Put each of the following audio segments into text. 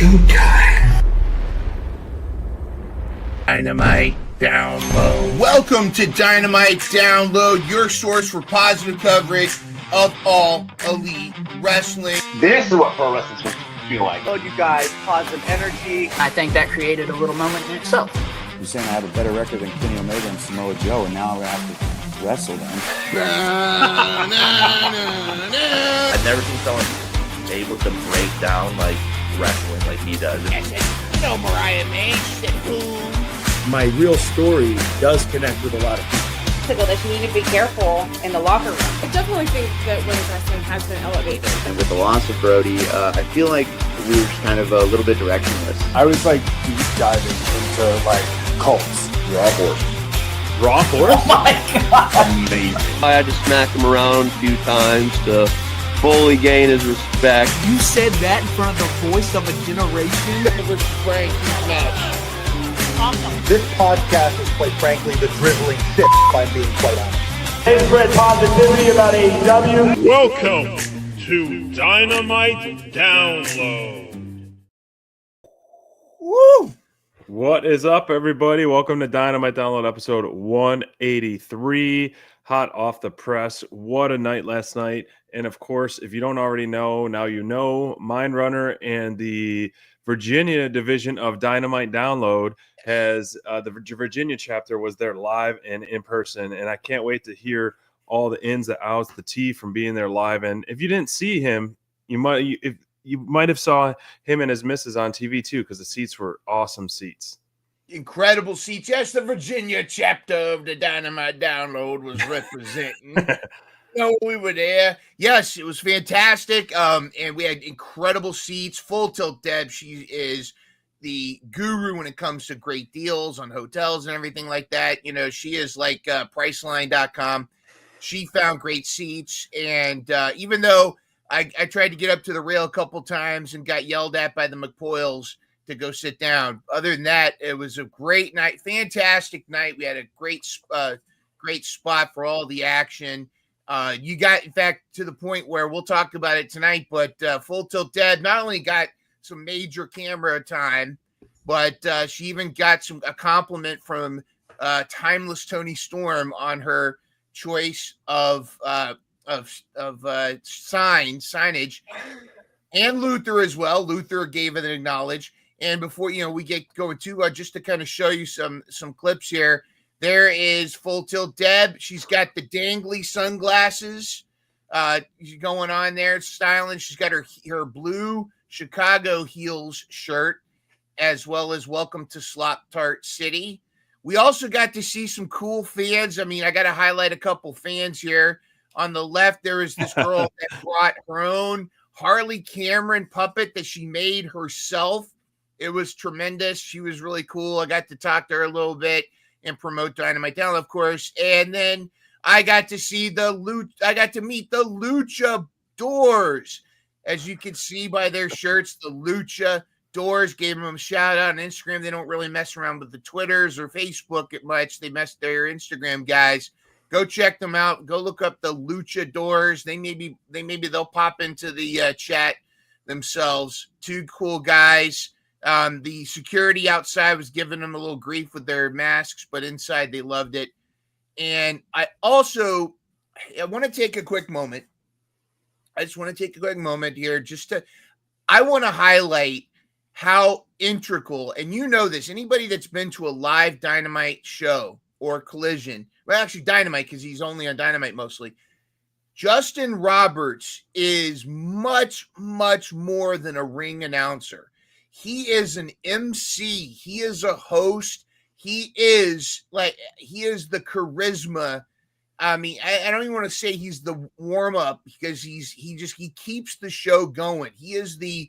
Showtime. Dynamite Download. Welcome to Dynamite Download, your source for positive coverage of all elite wrestling. This is what pro wrestling's supposed to feel like. Oh, you guys, positive energy. I think that created a little moment in itself. You're saying I have a better record than Kenny Omega and Samoa Joe, and now I'm going to have to wrestle them. I've never seen someone able to break down like wrestling like he does. Mariah May, shit, boom. My real story does connect with a lot of people. That you need to be careful in the locker room. I definitely think that women's wrestling has been elevated. And with the loss of Brody, I feel like we were just kind of a little bit directionless. I was like deep diving into like cults. Raw horse. Raw horse? Oh my God. Amazing. I had to smack him around a few times to fully gain his respect. You said that in front of the voice of a generation? It was Frank match. Awesome. This podcast is, quite frankly, the drizzling shit, if I'm being quite honest. They spread positivity about AEW. Welcome to Dynamite Download. Woo! What is up, everybody? Welcome to Dynamite Download episode 183. Hot off the press. What a night last night. And of course, if you don't already know, now you know, Mind Runner and the Virginia division of Dynamite Download has the Virginia chapter was there live and in person. And I can't wait to hear all the ins, the outs, the tea from being there live. And if you didn't see him, you might have saw him and his missus on TV too, because the seats were awesome seats. Incredible seats. Yes, the Virginia chapter of the Dynamite Download was representing. We were there. Yes, it was fantastic. And we had incredible seats. Full Tilt Deb, she is the guru when it comes to great deals on hotels and everything like that. You know, she is like Priceline.com. She found great seats. And even though I tried to get up to the rail a couple times and got yelled at by the McPoyles to go sit down. Other than that, it was a great night, fantastic night. We had a great spot for all the action. You got, in fact, to the point where we'll talk about it tonight, but Full Tilt Deb not only got some major camera time, but she even got a compliment from Timeless Tony Storm on her choice of signage, and Luther as well. Luther gave it an acknowledge. And before we get going to just to kind of show you some clips here. There is Full Tilt Deb. She's got the dangly sunglasses going on there, styling. She's got her blue Chicago Heels shirt, as well as Welcome to Slop Tart City. We also got to see some cool fans. I mean, I got to highlight a couple fans here. On the left, there is this girl that brought her own Harley Cameron puppet that she made herself. It was tremendous. She was really cool. I got to talk to her a little bit and promote Dynamite Down, of course. And then I got to meet the Lucha Doors. As you can see by their shirts, the Lucha Doors, gave them a shout out on Instagram. They don't really mess around with the Twitters or Facebook much. They mess their Instagram guys. Go check them out. Go look up the Lucha Doors. Maybe they'll pop into the chat themselves. Two cool guys. The security outside was giving them a little grief with their masks, but inside they loved it. And I want to take a quick moment. I just want to take a quick moment here I want to highlight how integral, and you know this, anybody that's been to a live Dynamite show or Collision, well, actually Dynamite, because he's only on Dynamite mostly. Justin Roberts is much, much more than a ring announcer. He is an MC. He is a host. He is the charisma. I mean, I don't even want to say he's the warm up, because he keeps the show going. He's the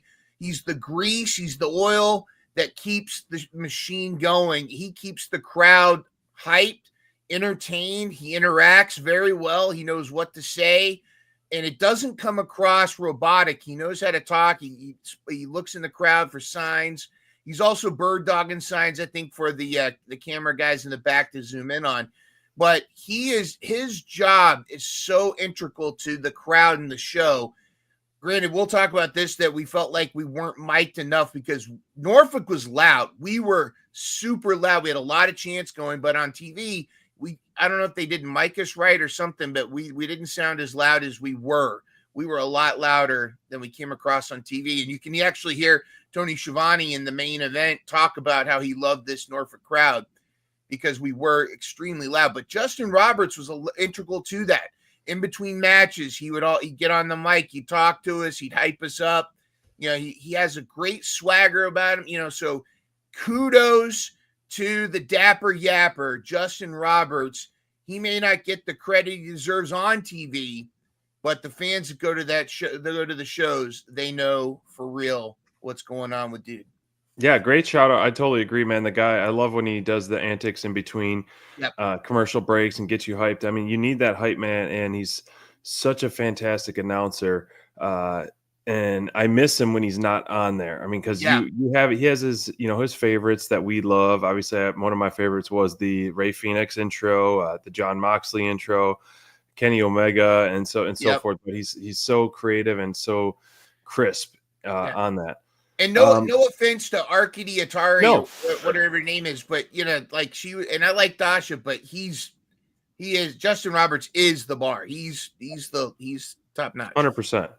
grease. He's the oil that keeps the machine going. He keeps the crowd hyped, entertained. He interacts very well. He knows what to say. And it doesn't come across robotic. He knows how to talk. He looks in the crowd for signs. He's also bird dogging signs, I think, for the camera guys in the back to zoom in on. But his job is so integral to the crowd and the show. granted, we'll talk about this, that we felt like we weren't mic'd enough because Norfolk was loud. We were super loud. We had a lot of chants going, but on TV, I don't know if they didn't mic us right or something, but we didn't sound as loud as we were. We were a lot louder than we came across on TV. And you can actually hear Tony Schiavone in the main event talk about how he loved this Norfolk crowd because we were extremely loud. But Justin Roberts was integral to that. In between matches, he'd get on the mic, he'd talk to us, he'd hype us up. You know, he has a great swagger about him, you know, so kudos to the dapper yapper, Justin Roberts. He may not get the credit he deserves on TV, but the fans that go to that show, they go to the shows, they know for real what's going on with dude. Yeah, great shout out. I totally agree, man. The guy, I love when he does the antics in between commercial breaks and gets you hyped. I mean, you need that hype, man, and he's such a fantastic announcer. And I miss him when he's not on there. I mean, because he has his, you know, his favorites that we love. Obviously, one of my favorites was the Ray Phoenix intro, the John Moxley intro, Kenny Omega, and so forth. But he's so creative and so crisp on that. And no offense to Arkady Atari or whatever her name is, but you know, like I like Dasha, but he is Justin Roberts is the bar. He's top notch. 100%.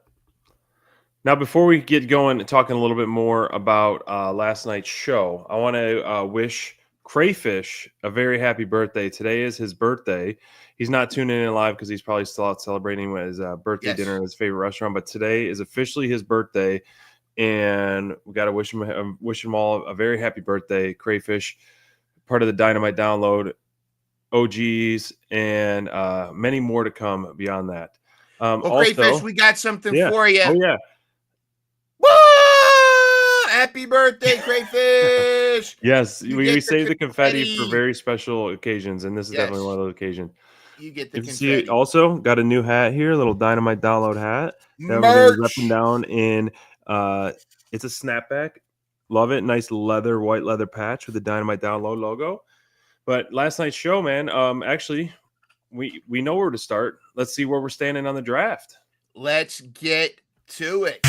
Now, before we get going and talking a little bit more about last night's show, I want to wish Crayfish a very happy birthday. Today is his birthday. He's not tuning in live because he's probably still out celebrating with his birthday dinner at his favorite restaurant. But today is officially his birthday, and we got to wish him all a very happy birthday. Crayfish, part of the Dynamite Download, OGs, and many more to come beyond that. Crayfish, we got something for you. Oh yeah. Woo! Happy birthday, Crayfish! Yes, we save the confetti for very special occasions, and this is definitely one of those occasions. You get the confetti. See, also got a new hat here, a little Dynamite Download hat that Merch. we're repping down in. It's a snapback. Love it. Nice white leather patch with the Dynamite Download logo. But last night's show, man, actually, we know where to start. Let's see where we're standing on the draft. Let's get to it.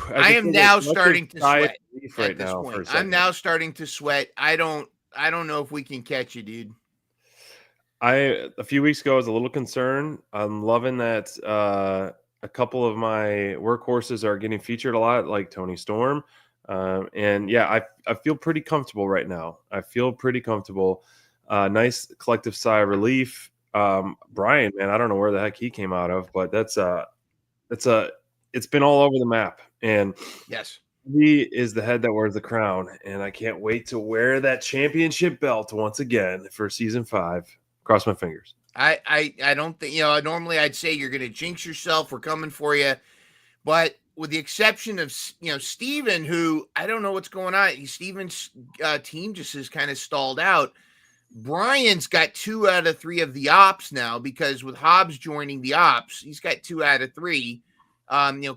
I am now starting to sweat at this point. I'm now starting to sweat. I don't know if we can catch you, dude. A few weeks ago I was a little concerned. I'm loving that a couple of my workhorses are getting featured a lot, like Tony Storm. And yeah, I feel pretty comfortable right now. I feel pretty comfortable. Nice collective sigh of relief. Brian, man, I don't know where the heck he came out of, but it's been all over the map. And yes, he is the head that wears the crown. And I can't wait to wear that championship belt once again for season 5. Cross my fingers. I don't think, normally I'd say you're going to jinx yourself. We're coming for you. But with the exception of, Steven, who I don't know what's going on. Steven's team just is kind of stalled out. Brian's got 2 out of 3 of the ops now because with Hobbs joining the ops, he's got 2 out of 3.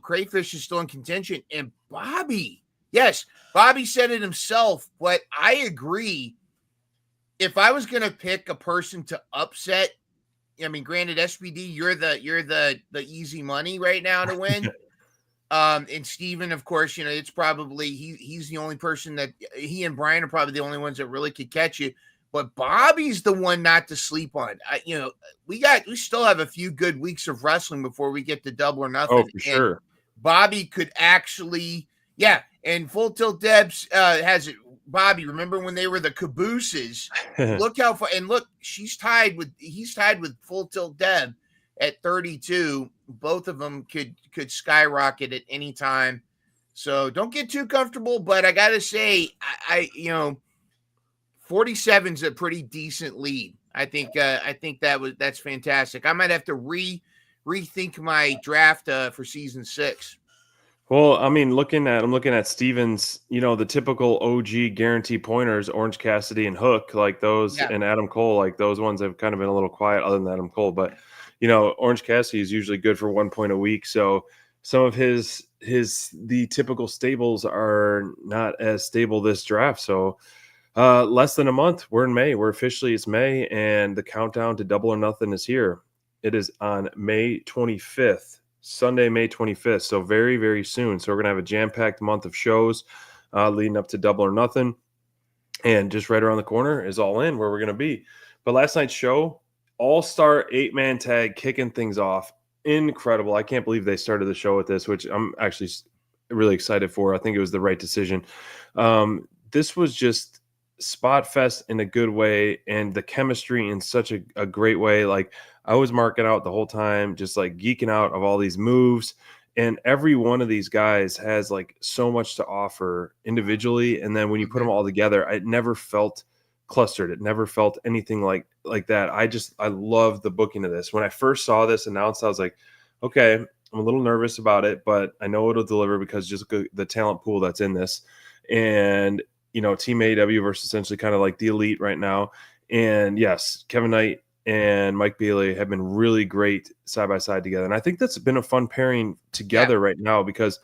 Crayfish is still in contention. And Bobby, yes, Bobby said it himself, but I agree. If I was going to pick a person to upset, I mean, granted, SBD, you're the easy money right now to win. And Steven, of course, it's probably he's the only person that he and Brian are probably the only ones that really could catch you. But Bobby's the one not to sleep on. We still have a few good weeks of wrestling before we get to Double or Nothing. Oh, for sure. And Bobby could actually, and Full Tilt Debs has it. Bobby, remember when they were the cabooses? Look how far, and look, he's tied with Full Tilt Deb at 32. Both of them could skyrocket at any time. So don't get too comfortable. But I gotta say, 47 is a pretty decent lead. I think that's fantastic. I might have to rethink my draft for season 6. Well, I mean, I'm looking at Stevens, the typical OG guarantee pointers, Orange Cassidy and Hook, like those, Yeah. and Adam Cole, like those ones have kind of been a little quiet other than Adam Cole. But Orange Cassidy is usually good for 1 point a week. So some of the typical stables are not as stable this draft. So less than a month. We're in May. It's May, and the countdown to Double or Nothing is here. It is on May 25th. Sunday, May 25th. So very, very soon. So we're going to have a jam-packed month of shows leading up to Double or Nothing. And just right around the corner is All In, where we're going to be. But last night's show, all-star 8-man tag kicking things off. Incredible. I can't believe they started the show with this, which I'm actually really excited for. I think it was the right decision. This was just spot fest in a good way, and the chemistry in such a great way. Like, I was marking out the whole time, just like geeking out of all these moves. And every one of these guys has like so much to offer individually. And then when you put them all together, it never felt clustered. It never felt anything like that. I love the booking of this. When I first saw this announced, I was like, okay, I'm a little nervous about it, but I know it'll deliver because just the talent pool that's in this. And, Team AEW versus essentially kind of like the Elite right now. And yes, Kevin Knight and Mike Bailey have been really great side by side together. And I think that's been a fun pairing together right now, because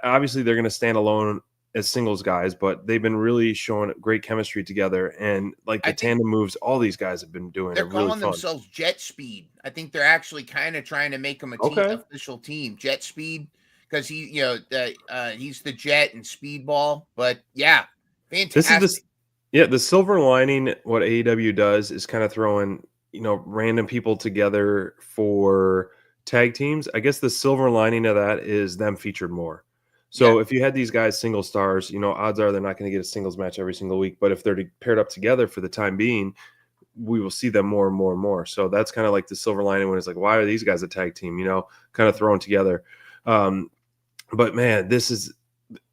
obviously they're going to stand alone as singles guys, but they've been really showing great chemistry together. And like the tandem moves all these guys have been doing. They're really calling fun. themselves Jet Speed. I think they're actually kind of trying to make them official team, Jet Speed, because he's the Jet and Speedball. But yeah, fantastic. The silver lining, what AEW does is kind of throwing random people together for tag teams. I guess the silver lining of that is them featured more. So if you had these guys single stars, odds are they're not going to get a singles match every single week. But if they're paired up together for the time being, we will see them more and more and more. So that's kind of like the silver lining when it's like, why are these guys a tag team? Kind of thrown together. But man, this is,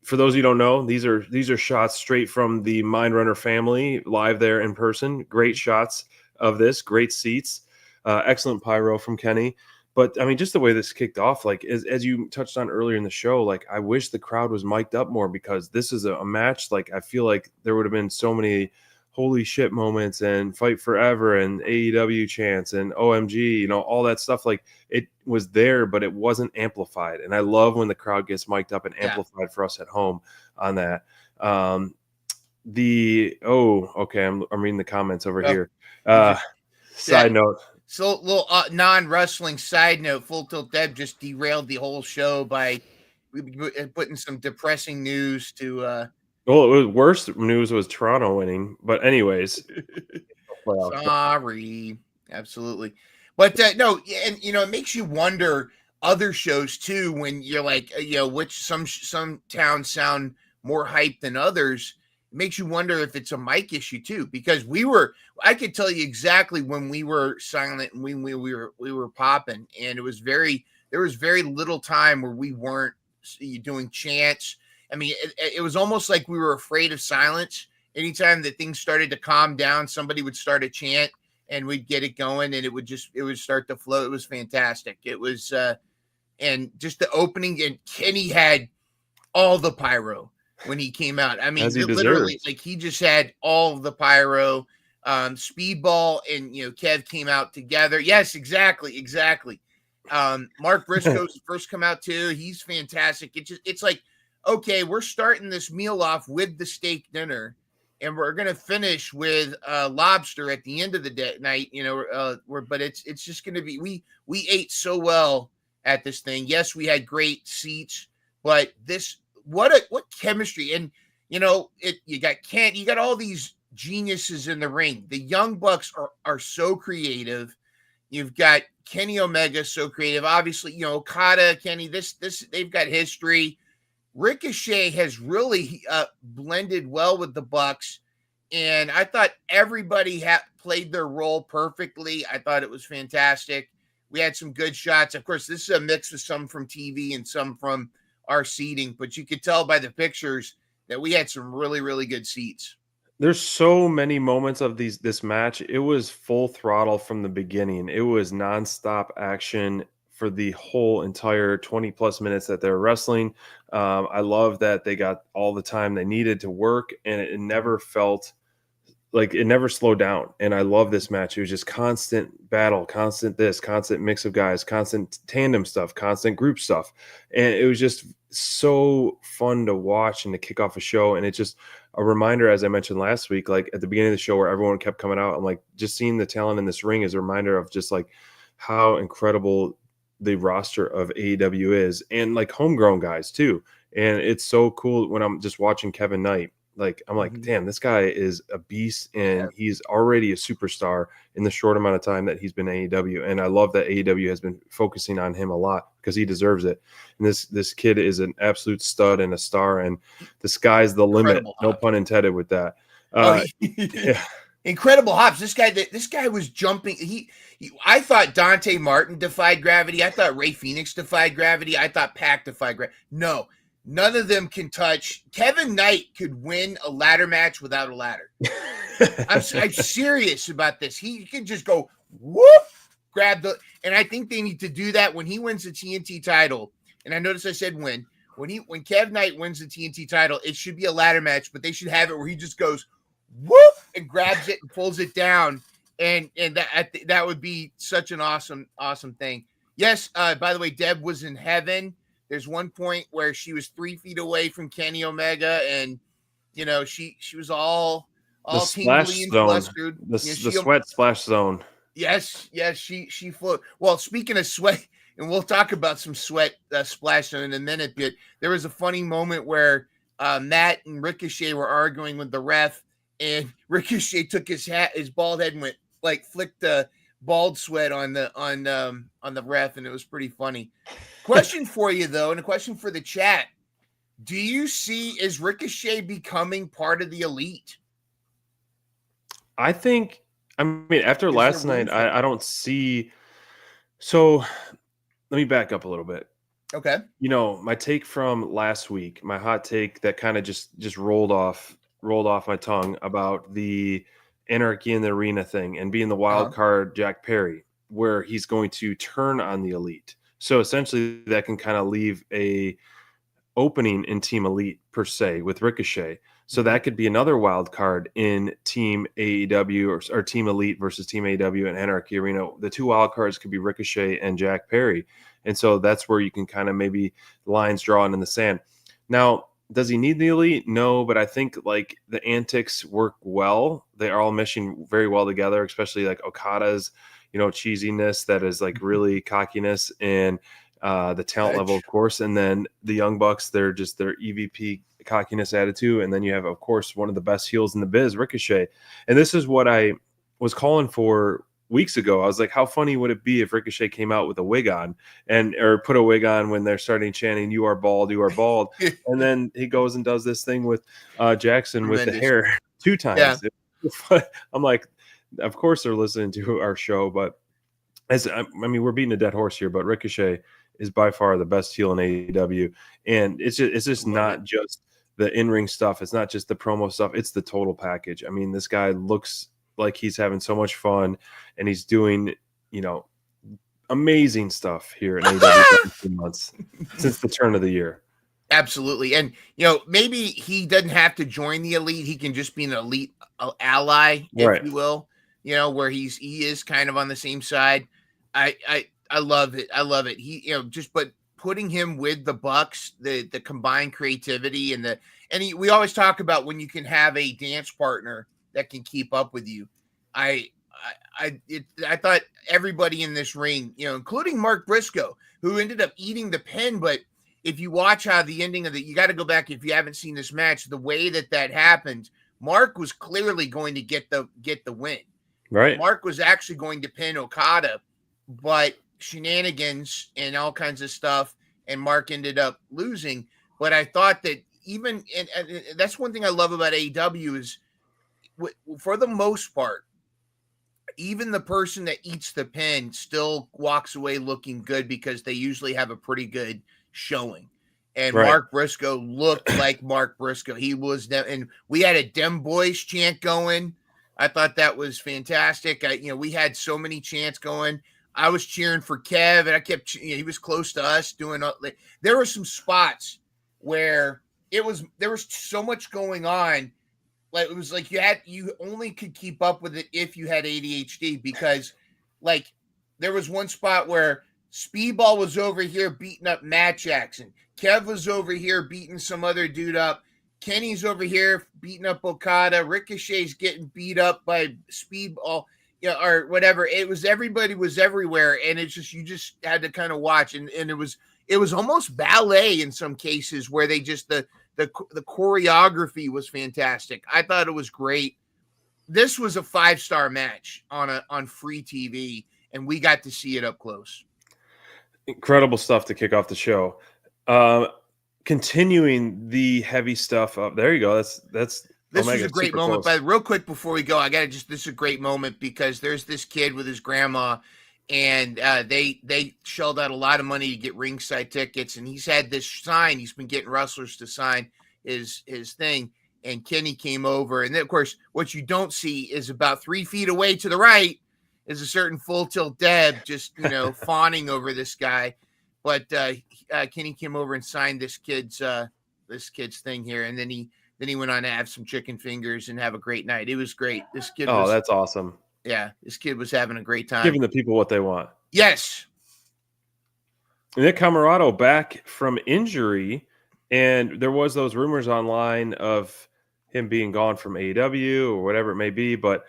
for those who don't know, these are shots straight from the Mindrunner family live there in person. Great shots of this, great seats, excellent pyro from Kenny. But I mean, just the way this kicked off, like as you touched on earlier in the show, like I wish the crowd was mic'd up more, because this is a match. Like I feel like there would have been so many holy shit moments and fight forever and AEW chants and OMG, all that stuff. Like it was there, but it wasn't amplified. And I love when the crowd gets mic'd up and amplified for us at home on that. I'm reading the comments over here. Side note. So, little non-wrestling side note: Full Tilt Deb just derailed the whole show by putting some depressing news to. Well, it was worse news was Toronto winning, but anyways. Sorry, absolutely, but no, and it makes you wonder other shows too when you're like, which some towns sound more hyped than others. It makes you wonder if it's a mic issue too, because I could tell you exactly when we were silent and when we were popping, and there was very little time where we weren't doing chants. I mean, it was almost like we were afraid of silence. Anytime that things started to calm down, somebody would start a chant and we'd get it going, and it would start to flow. It was fantastic. It was, and just the opening, and Kenny had all the pyro when he came out. I mean, literally, like he just had all of the pyro. Speedball and Kev came out together. Yes, exactly. Mark Briscoe's first come out too. He's fantastic. It's like, okay, we're starting this meal off with the steak dinner, and we're gonna finish with lobster at the end of the night. But it's just gonna be we ate so well at this thing. Yes, we had great seats, but what chemistry, and you got all these geniuses in the ring. The Young Bucks are so creative. You've got Kenny Omega, so creative. Obviously, Okada, Kenny. This they've got history. Ricochet has really blended well with the Bucks, and I thought everybody played their role perfectly. I thought it was fantastic. We had some good shots. Of course, this is a mix of some from TV and some from our seating, but you could tell by the pictures that we had some really, really good seats. There's so many moments of this match. It was full throttle from the beginning. It was nonstop action for the whole entire 20 plus minutes that they're wrestling. I love that they got all the time they needed to work, and it never felt like it never slowed down. And I love this match. It was just constant battle, constant mix of guys, constant tandem stuff, constant group stuff. And it was just so fun to watch and to kick off a show. And it's just a reminder, as I mentioned last week, like at the beginning of the show where everyone kept coming out, I'm like, just seeing the talent in this ring is a reminder of just like how incredible the roster of AEW is, and like homegrown guys too. And it's so cool when I'm just watching Kevin Knight. Like, I'm like, damn, this guy is a beast, and he's already a superstar in the short amount of time that he's been AEW. And I love that AEW has been focusing on him a lot because he deserves it. And this kid is an absolute stud and a star, and the sky's the limit. No pun intended with that. Yeah. Incredible hops. This guy was jumping. I thought Dante Martin defied gravity. I thought Ray Phoenix defied gravity. I thought Pac defied gravity. No. None of them can touch. Kevin Knight could win a ladder match without a ladder. I'm serious about this. He can just go whoop, grab the, and I think they need to do that when he wins the TNT title. And I notice I said when Kev Knight wins the TNT title, it should be a ladder match, but they should have it where he just goes whoop and grabs it and pulls it down, and that would be such an awesome thing. Yes. By the way, Deb was in heaven. There's one point where she was 3 feet away from Kenny Omega, and she was all tingly and flustered. The sweat splash zone. Yes, she flew. Well, speaking of sweat, and we'll talk about some sweat splash zone in a minute, but there was a funny moment where Matt and Ricochet were arguing with the ref, and Ricochet took his bald head and went like flicked the bald sweat on the ref, and it was pretty funny. Question for you though, and a question for the chat: is Ricochet becoming part of the Elite? I mean, after last night, I don't see. So let me back up a little bit. Okay. My take from last week, my hot take that kind of just rolled off my tongue about the Anarchy in the Arena thing and being the wild card Jack Perry, where he's going to turn on the Elite. So essentially that can kind of leave a opening in Team Elite per se with Ricochet. So that could be another wild card in Team AEW or Team Elite versus Team AEW and Anarchy Arena. The two wild cards could be Ricochet and Jack Perry. And so that's where you can kind of maybe lines drawn in the sand. Now, does he need the Elite? No, but I think like the antics work well. They are all meshing very well together, especially like Okada's, cheesiness that is like really cockiness, and the talent level, of course. And then the Young Bucks, they're just their EVP cockiness attitude. And then you have, of course, one of the best heels in the biz, Ricochet. And this is what I was calling for weeks ago. I was like, how funny would it be if Ricochet came out with a wig on or put a wig on when they're starting chanting, "You are bald, you are bald." And then he goes and does this thing with Jackson with the hair 2 times. Yeah. I'm like, of course they're listening to our show, but we're beating a dead horse here, but Ricochet is by far the best heel in AEW. And it's just not just the in-ring stuff. It's not just the promo stuff. It's the total package. I mean, this guy looks like he's having so much fun, and he's doing, amazing stuff here in AEW for months since the turn of the year. Absolutely. And, maybe he doesn't have to join the Elite. He can just be an Elite ally, if you will, where he is kind of on the same side. I love it. I love it. He, but putting him with the Bucks, the combined creativity we always talk about when you can have a dance partner that can keep up with you. I thought everybody in this ring, including Mark Briscoe, who ended up eating the pin, but if you watch how the ending of you got to go back if you haven't seen this match, the way that happened, Mark was clearly going to get the win. Right. Mark was actually going to pin Okada, but shenanigans and all kinds of stuff, and Mark ended up losing. But I thought that and that's one thing I love about AEW is, for the most part, even the person that eats the pin still walks away looking good because they usually have a pretty good showing. And Mark Briscoe looked like Mark Briscoe. He was, and we had a Dem Boys chant going. I thought that was fantastic. We had so many chants going. I was cheering for Kev, and I kept, he was close to us doing, there were some spots where there was so much going on. Like, it was like you only could keep up with it if you had ADHD, because like there was one spot where Speedball was over here beating up Matt Jackson. Kev was over here beating some other dude up. Kenny's over here beating up Okada. Ricochet's getting beat up by Speedball, or whatever. It was, everybody was everywhere, and it's just, you just had to kind of watch, and it was almost ballet in some cases, where they just the choreography was fantastic. I thought it was great. This was a 5-star match on free TV, and we got to see it up close. Incredible stuff to kick off the show. Continuing the heavy stuff up. There you go. This was a great moment. But real quick before we go, this is a great moment, because there's this kid with his grandma, and they shelled out a lot of money to get ringside tickets, and he's had this sign. He's been getting wrestlers to sign his thing, and Kenny came over, and then, of course, what you don't see is about 3 feet away to the right is a certain Full Tilt Deb just fawning over this guy. But Kenny came over and signed this kid's thing here, and then he went on to have some chicken fingers and have a great night. It was great. This kid. Oh, that's awesome. Yeah, this kid was having a great time. Giving the people what they want. Yes. Nick Camarado back from injury, and there was those rumors online of him being gone from AEW or whatever it may be. But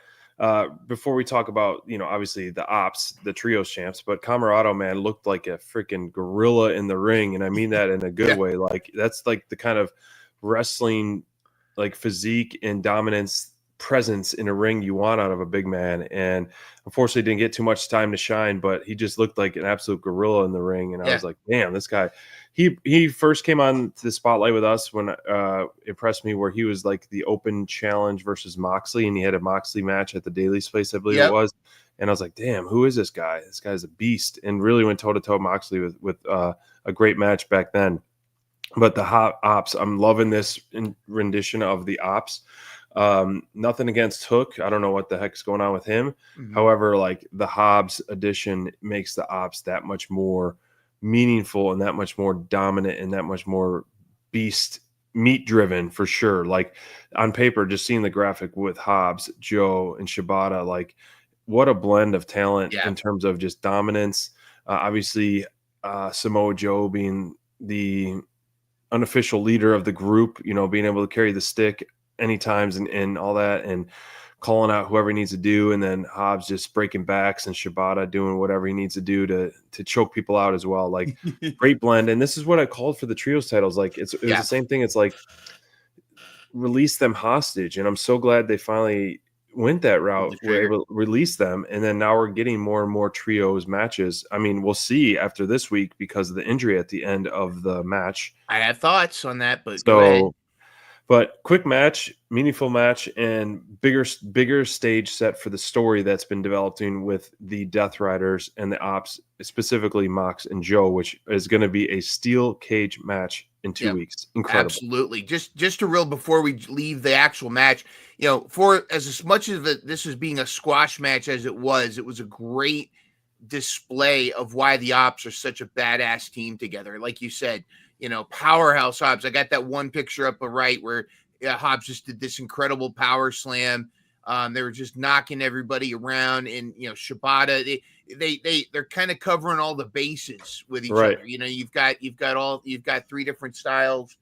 before we talk about, obviously the Ops, the Trios champs, but Camarado, man, looked like a freaking gorilla in the ring, and I mean that in a good way. Like, that's like the kind of wrestling, like, physique and dominance presence in a ring you want out of a big man. And unfortunately didn't get too much time to shine, but he just looked like an absolute gorilla in the ring. And I was like, damn, this guy, he first came on to the spotlight with us when impressed me, where he was like the open challenge versus Moxley, and he had a Moxley match at the Daily's place, I believe it was. And I was like, damn, who is this guy? This guy's a beast, and really went toe to toe Moxley with a great match back then. But the Ops, I'm loving this rendition of the Ops. Nothing against Hook. I don't know what the heck's going on with him. Mm-hmm. However, like, the Hobbs edition makes the Ops that much more meaningful and that much more dominant and that much more beast meat driven for sure. Like, on paper, just seeing the graphic with Hobbs, Joe, and Shibata, like, what a blend of talent in terms of just dominance. Obviously, Samoa Joe being the unofficial leader of the group, being able to carry the stick anytimes and all that, and calling out whoever he needs to do, and then Hobbs just breaking backs, and Shibata doing whatever he needs to do to choke people out as well. Like, great blend. And this is what I called for the trios titles. Like, it was the same thing. It's like, release them hostage, and I'm so glad they finally went that route. We're able to release them, and then now we're getting more and more trios matches. I mean, we'll see after this week because of the injury at the end of the match. I have thoughts on that, but go ahead. But quick match, meaningful match, and bigger stage set for the story that's been developing with the Death Riders and the Ops, specifically Mox and Joe, which is going to be a steel cage match in 2 weeks. Incredible. Absolutely. Just to real before we leave the actual match, for as much as this is being a squash match as it was a great display of why the Ops are such a badass team together. Like you said, powerhouse Hobbs. I got that one picture up the right where Hobbs just did this incredible power slam. They were just knocking everybody around, and Shibata, they're kind of covering all the bases with each other. You've got 3 different styles,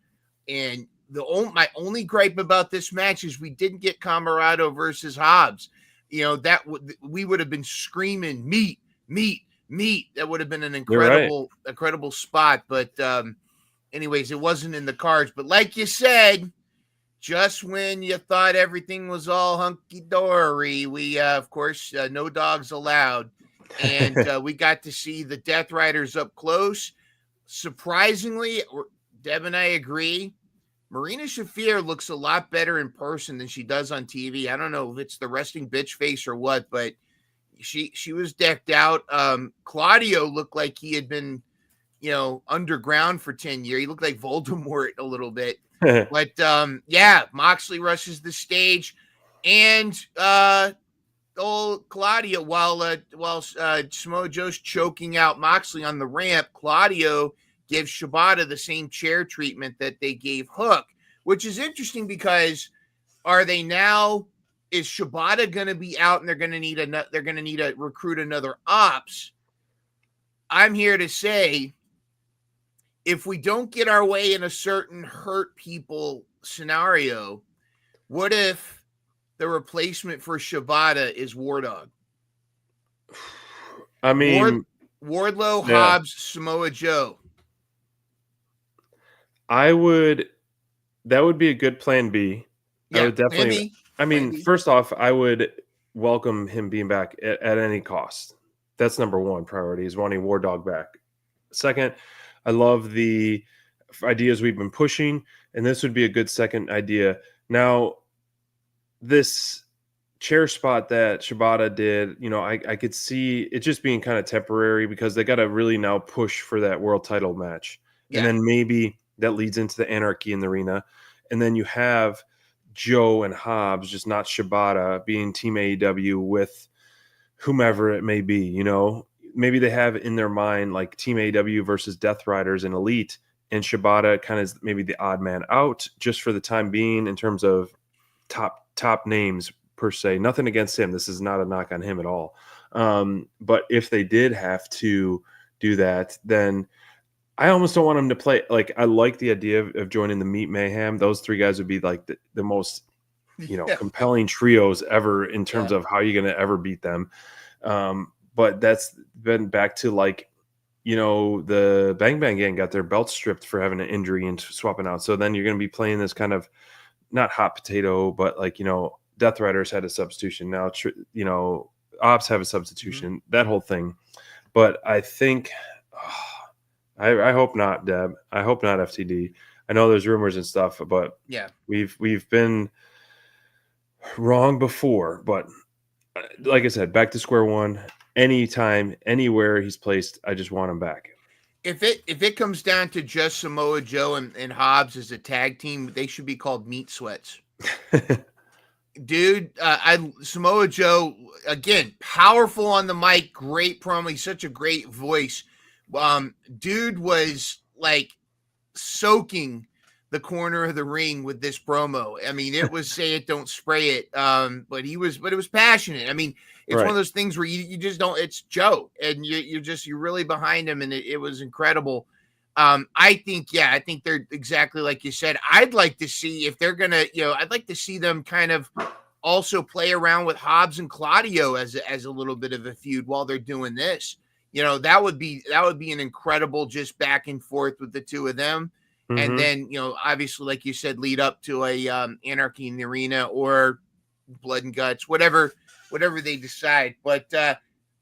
and my only gripe about this match is we didn't get Camarado versus Hobbs. That we would have been screaming meat. That would have been an incredible spot, but anyways, it wasn't in the cards. But like you said, just when you thought everything was all hunky-dory, we, of course, no dogs allowed. And we got to see the Death Riders up close. Surprisingly, Deb and I agree, Marina Shafir looks a lot better in person than she does on TV. I don't know if it's the resting bitch face or what, but she was decked out. Claudio looked like he had been underground for 10 years. He looked like Voldemort a little bit. But Moxley rushes the stage, and old Claudio while Samoa Joe's choking out Moxley on the ramp. Claudio gives Shibata the same chair treatment that they gave Hook, which is interesting because is Shibata going to be out and they're going to need to recruit another ops? I'm here to say, if we don't get our way in a certain hurt people scenario, what if the replacement for Shibata is War Dog? I mean, Wardlow, Hobbs, Samoa Joe. That would be a good plan B. Yeah, I would definitely. Maybe. First off, I would welcome him being back at any cost. That's number one priority, is wanting War Dog back. Second, I love the ideas we've been pushing, and this would be a good second idea. Now, this chair spot that Shibata did, I could see it just being kind of temporary because they got to really now push for that world title match. Yeah. And then maybe that leads into the anarchy in the arena. And then you have Joe and Hobbs, just not Shibata, being Team AEW with whomever it may be. Maybe they have in their mind like Team AEW versus Death Riders and Elite, and Shibata kind of maybe the odd man out just for the time being in terms of top names per se. Nothing against him. This is not a knock on him at all. But if they did have to do that, then I almost don't want him to play. Like, I like the idea of joining the Meat Mayhem. Those three guys would be like the most, compelling trios ever in terms of how you're going to ever beat them. But that's been back to the Bang Bang Gang got their belt stripped for having an injury and swapping out. So then you're going to be playing this kind of not hot potato, but Death Riders had a substitution. Now, Ops have a substitution, that whole thing. But I think, I hope not, Deb. I hope not FTD. I know there's rumors and stuff, but we've been wrong before. But like I said, back to square one. Anytime, anywhere he's placed, I just want him back. If it comes down to just Samoa Joe and Hobbs as a tag team, they should be called Meat Sweats. Dude, Samoa Joe, again, powerful on the mic, great promo. He's such a great voice. Dude was like soaking the corner of the ring with this promo. I mean, it was say it, don't spray it. But it was passionate. I mean, it's one of those things where you just don't, it's Joe and you're really behind him. And it was incredible. I think they're exactly like you said. I'd like to see if they're going to, I'd like to see them kind of also play around with Hobbs and Claudio as a little bit of a feud while they're doing this. That would be an incredible just back and forth with the two of them. Mm-hmm. And then, obviously, like you said, lead up to a Anarchy in the Arena or Blood and Guts, whatever they decide. But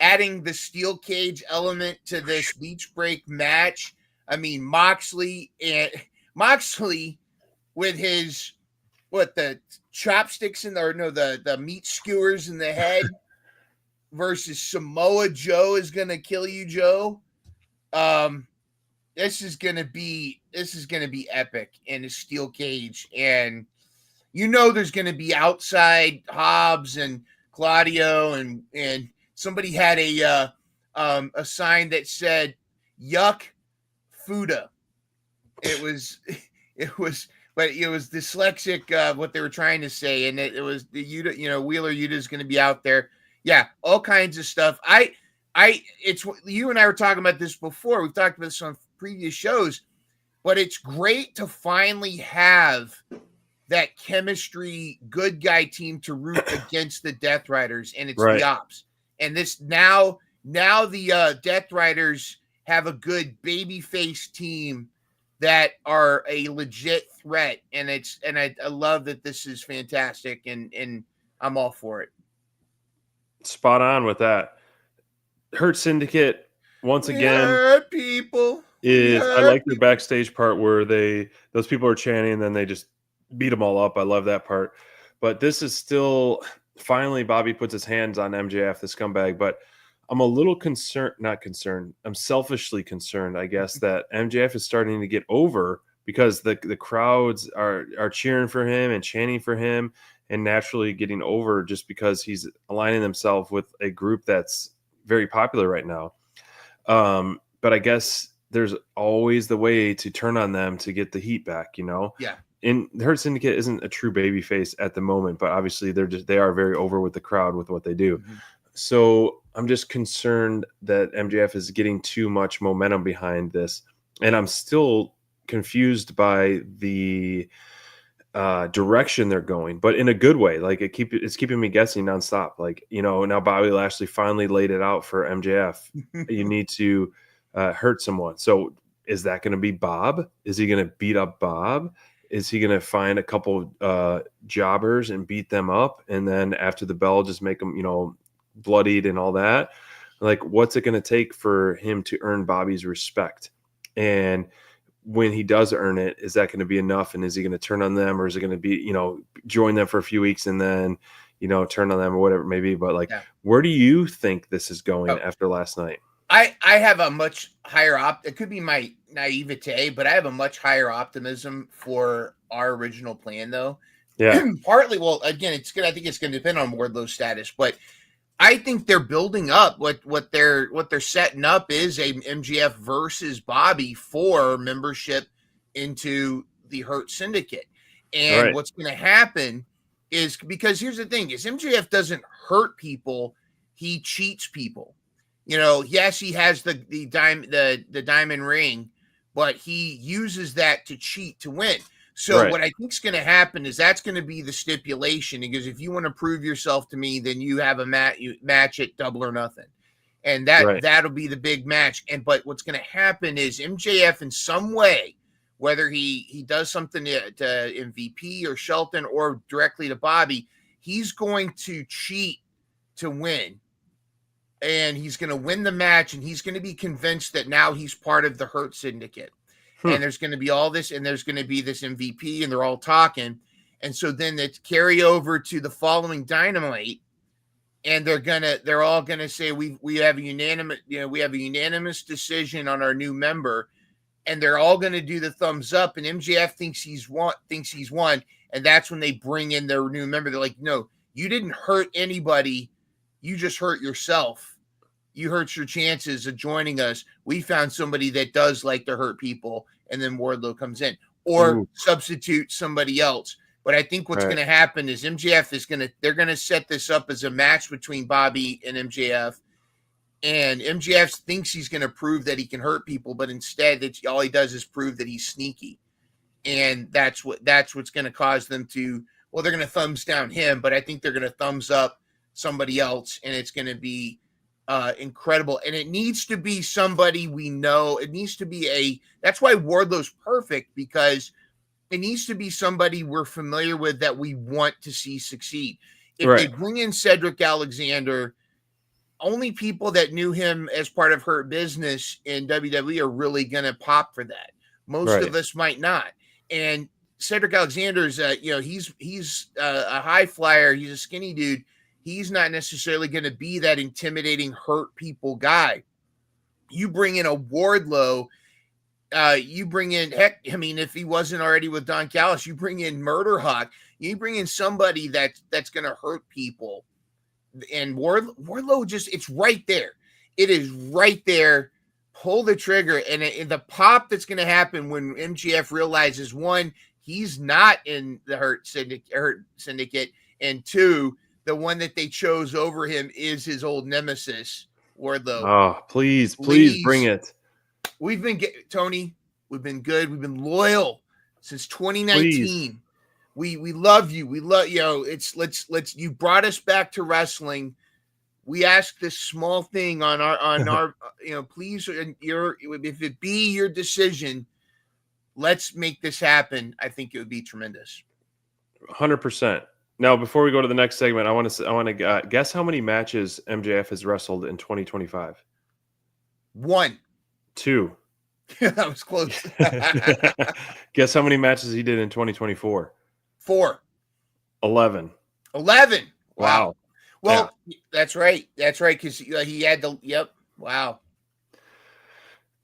adding the steel cage element to this beach break match, I mean, Moxley with his the chopsticks the meat skewers in the head versus Samoa Joe is gonna kill you, Joe. This is gonna be epic in a steel cage, and there's gonna be outside Hobbs and Claudio, and somebody had a sign that said "Yuck Fuda." It was dyslexic what they were trying to say, and it was the Wheeler Yuta is going to be out there. Yeah, all kinds of stuff. It's you and I were talking about this before. We've talked about this on previous shows, but it's great to finally have that chemistry good guy team to root against the Death Riders, and it's the Ops. And this now the Death Riders have a good babyface team that are a legit threat, and I love that this is fantastic, and I'm all for it. Spot on with that. Hurt Syndicate once again. Hurt people. I like the backstage part where those people are chanting and then they just beat them all up. I love that part. But this is still finally Bobby puts his hands on MJF, the scumbag. But I'm a little not concerned. I'm selfishly concerned, I guess, that MJF is starting to get over because the crowds are cheering for him and chanting for him. and naturally getting over just because he's aligning himself with a group that's very popular right now. But I guess there's always the way to turn on them to get the heat back, you know? Yeah. And the Hurt Syndicate isn't a true baby face at the moment, but obviously they are very over with the crowd with what they do. Mm-hmm. So I'm just concerned that MJF is getting too much momentum behind this. And I'm still confused by the direction they're going, but in a good way. Like it's keeping me guessing nonstop. Like, you know, now Bobby Lashley finally laid it out for MJF. You need to hurt someone. So is that going to be Bob? Is he going to beat up Bob? Is he going to find a couple jobbers and beat them up? And then after the bell, just make them, you know, bloodied and all that? Like, what's it going to take for him to earn Bobby's respect? And when he does earn it, is that going to be enough? And is he going to turn on them, or is it going to be, you know, join them for a few weeks and then, you know, turn on them or whatever it may be? But like, where do you think this is going after last night? I have a much higher it could be my naivete, but I have a much higher optimism for our original plan, though. Yeah. Partly, well, again, I think it's going to depend on Wardlow's status, but I think they're building up what they're setting up is a MJF versus Bobby for membership into the Hurt Syndicate. And what's going to happen is, because here's the thing, is MJF doesn't hurt people, he cheats people. You know, yes, he has the diamond ring, but he uses that to cheat to win. So what I think is going to happen is that's going to be the stipulation, because if you want to prove yourself to me, then you have a match at Double or Nothing, and that'll be the big match. But what's going to happen is MJF in some way, whether he does something to MVP or Shelton or directly to Bobby, he's going to cheat to win. And he's going to win the match, and he's going to be convinced that now he's part of the Hurt Syndicate. And there's going to be all this, and there's going to be this MVP, and they're all talking. And so then they carry over to the following Dynamite, and they're all gonna say we have a unanimous decision on our new member, and they're all gonna do the thumbs up, and MJF thinks he's won, and that's when they bring in their new member. They're like, no, you didn't hurt anybody, you just hurt yourself. You hurt your chances of joining us. We found somebody that does like to hurt people, and then Wardlow comes in, or substitute somebody else. But I think what's going to happen is they're going to set this up as a match between Bobby and MJF, and MJF thinks he's going to prove that he can hurt people, but instead all he does is prove that he's sneaky. And that's what's going to cause them to, well, they're going to thumbs down him, but I think they're going to thumbs up somebody else, and it's going to be incredible. And it needs to be somebody we know. It needs to be that's why Wardlow's perfect, because it needs to be somebody we're familiar with that we want to see succeed. If they bring in Cedric Alexander, only people that knew him as part of Hurt Business in WWE are really going to pop for that. Most of us might not. And Cedric Alexander's, he's a high flyer. He's a skinny dude. He's not necessarily going to be that intimidating, hurt people guy. You bring in a Wardlow, you bring in, if he wasn't already with Don Callis, you bring in Murder Hawk, you bring in somebody that's going to hurt people. And Wardlow it's right there. It is right there. Pull the trigger. And the pop that's going to happen when MJF realizes, one, he's not in the Hurt Syndicate, and two, the one that they chose over him is his old nemesis, Wardlow. Oh, please bring it. We've been Tony. We've been good. We've been loyal since 2019. We love you. We love let's you brought us back to wrestling. We ask this small thing on our please, if it be your decision, let's make this happen. I think it would be tremendous. 100%. Now, before we go to the next segment, I want to guess how many matches MJF has wrestled in 2025. 1. 2. That was close. Guess how many matches he did in 2024. 4. 11. 11. Wow. Well, that's right. That's right, because he had the. Yep. Wow.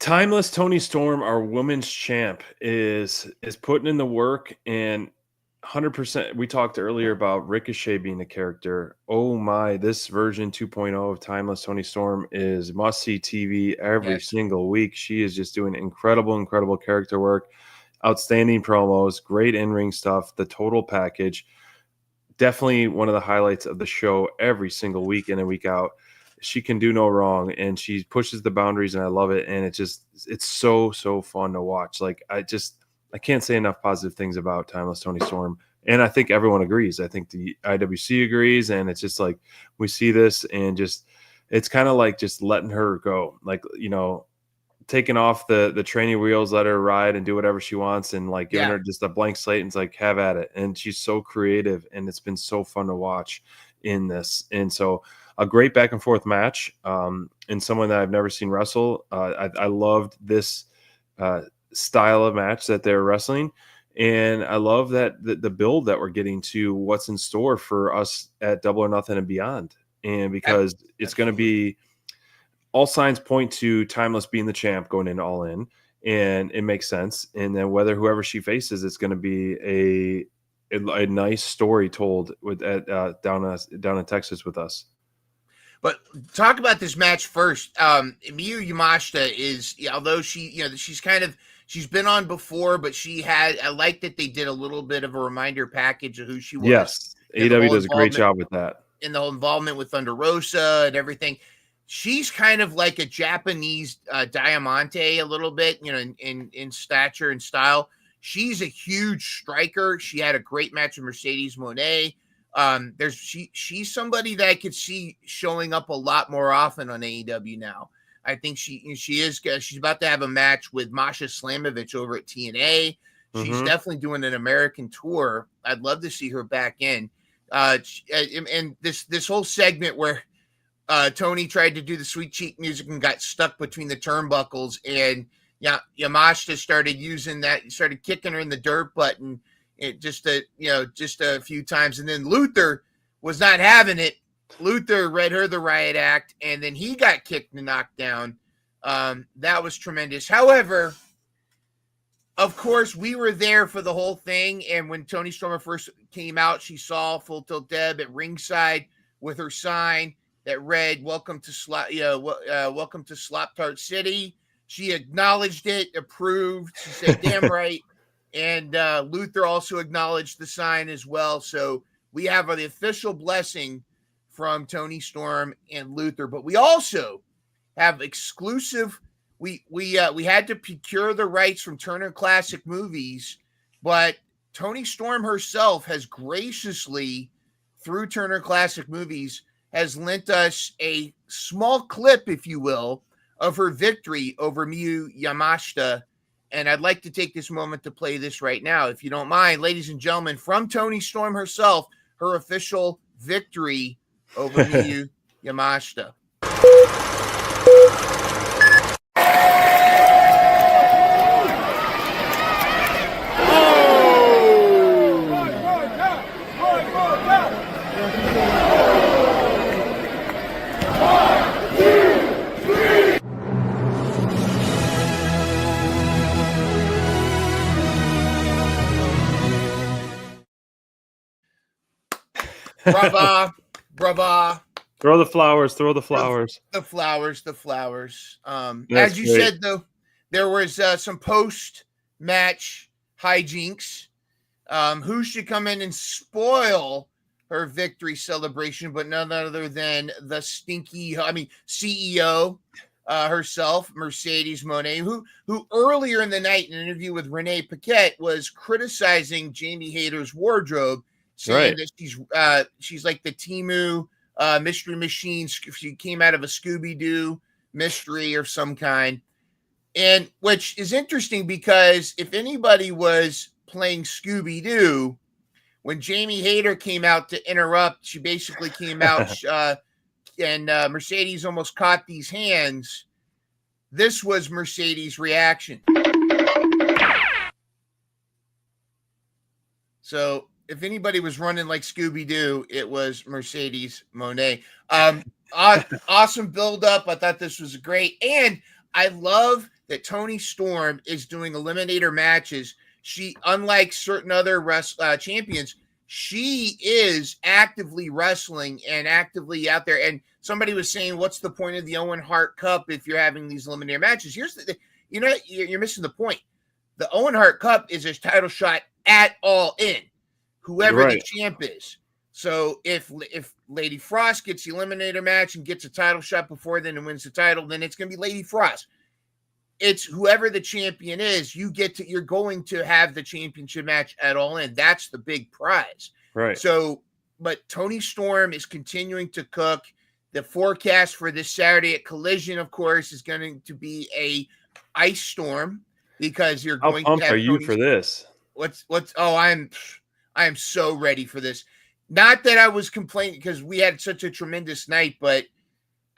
Timeless Tony Storm, our women's champ, is putting in the work, and 100%. We talked earlier about Ricochet being a character. Oh my, this version 2.0 of Timeless Tony Storm is must-see TV every single week. She is just doing incredible character work, outstanding promos, great in-ring stuff, the total package. Definitely one of the highlights of the show every single week in and week out. She can do no wrong, and she pushes the boundaries, and I love it. And it's so fun to watch. Like I can't say enough positive things about Timeless Tony Storm. And I think everyone agrees. I think the IWC agrees. And it's just like we see this and it's kind of like just letting her go. Like, taking off the training wheels, let her ride and do whatever she wants, and like giving her just a blank slate and it's like, have at it. And she's so creative, and it's been so fun to watch in this. And so a great back and forth match, and someone that I've never seen wrestle. I loved this style of match that they're wrestling, and I love that the build that we're getting to what's in store for us at Double or Nothing and beyond. And because it's going to be, all signs point to Timeless being the champ going in All In, and it makes sense. And then whoever she faces, it's going to be a nice story told with down in Texas with us. But talk about this match first. Miyu Yamashita is, although she's been on before, but I like that they did a little bit of a reminder package of who she was. Yes, AEW does a great job with that. And the whole involvement with Thunder Rosa and everything. She's kind of like a Japanese Diamante a little bit, in stature and style. She's a huge striker. She had a great match with Mercedes Moné. She's somebody that I could see showing up a lot more often on AEW now. I think she's about to have a match with Masha Slamovich over at TNA. She's definitely doing an American tour. I'd love to see her back in. And this whole segment where Tony tried to do the sweet cheek music and got stuck between the turnbuckles, and Yamashita started kicking her in the dirt button. Just a few times, and then Luther was not having it. Luther read her the riot act, and then he got kicked and knocked down. That was tremendous. However, of course, we were there for the whole thing, and when Toni Stormer first came out, she saw Full Tilt Deb at ringside with her sign that read "Welcome to Slop Tart City." She acknowledged it, approved. She said, "Damn right." And Luther also acknowledged the sign as well. So we have the official blessing from Toni Storm and Luther. But we also have exclusive. We had to procure the rights from Turner Classic Movies, but Toni Storm herself has graciously, through Turner Classic Movies, has lent us a small clip, if you will, of her victory over Miyu Yamashita. And I'd like to take this moment to play this right now, if you don't mind, ladies and gentlemen, from Toni Storm herself, her official victory over Miyu Yamashita. Brava, brava. Throw the flowers. The flowers. As you said, though, there was some post-match hijinks. Who should come in and spoil her victory celebration, but none other than the CEO herself, Mercedes Moné, who earlier in the night in an interview with Renee Paquette was criticizing Jamie Hayter's wardrobe, saying that she's like the Temu mystery machine. She came out of a Scooby-Doo mystery of some kind, and which is interesting because if anybody was playing Scooby-Doo, when Jamie Hayter came out to interrupt, she basically came out and Mercedes almost caught these hands. This was Mercedes' reaction. So if anybody was running like Scooby-Doo, it was Mercedes Moné. Awesome build-up. I thought this was great. And I love that Toni Storm is doing eliminator matches She, unlike certain other champions, she is actively wrestling and actively out there. And somebody was saying, what's the point of the Owen Hart Cup if you're having these eliminator matches? Here's you're missing the point. The Owen Hart Cup is a title shot at All In, whoever the champ is. So if Lady Frost gets the eliminator match and gets a title shot before then and wins the title, then it's going to be Lady Frost. It's whoever the champion is, you're going to have the championship match at All In. That's the big prize. Right. So, but Toni Storm is continuing to cook. The forecast for this Saturday at Collision, of course, is going to be a ice storm because you're going to have. How pumped are you Toni for this? I am so ready for this. Not that I was complaining because we had such a tremendous night, but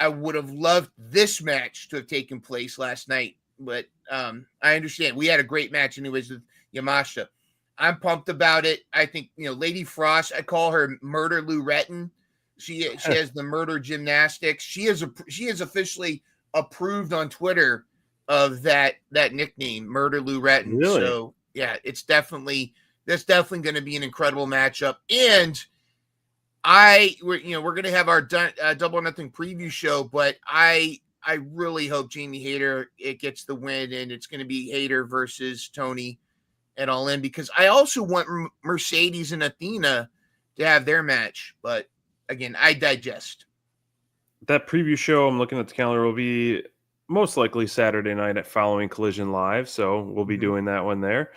I would have loved this match to have taken place last night. But I understand we had a great match anyways with Yamashita. I'm pumped about it. I think Lady Frost. I call her Murder Lou Retton. She has the murder gymnastics. She is officially approved on Twitter of that nickname, Murder Lou Retton. Really? So yeah, that's definitely going to be an incredible matchup. And we're going to have our Double or Nothing preview show, but I really hope Jamie Hayter gets the win, and it's going to be Hayter versus Toni at All In, because I also want Mercedes and Athena to have their match. But again, I digest. That preview show, I'm looking at the calendar, will be most likely Saturday night at Following Collision Live. So we'll be doing that one there.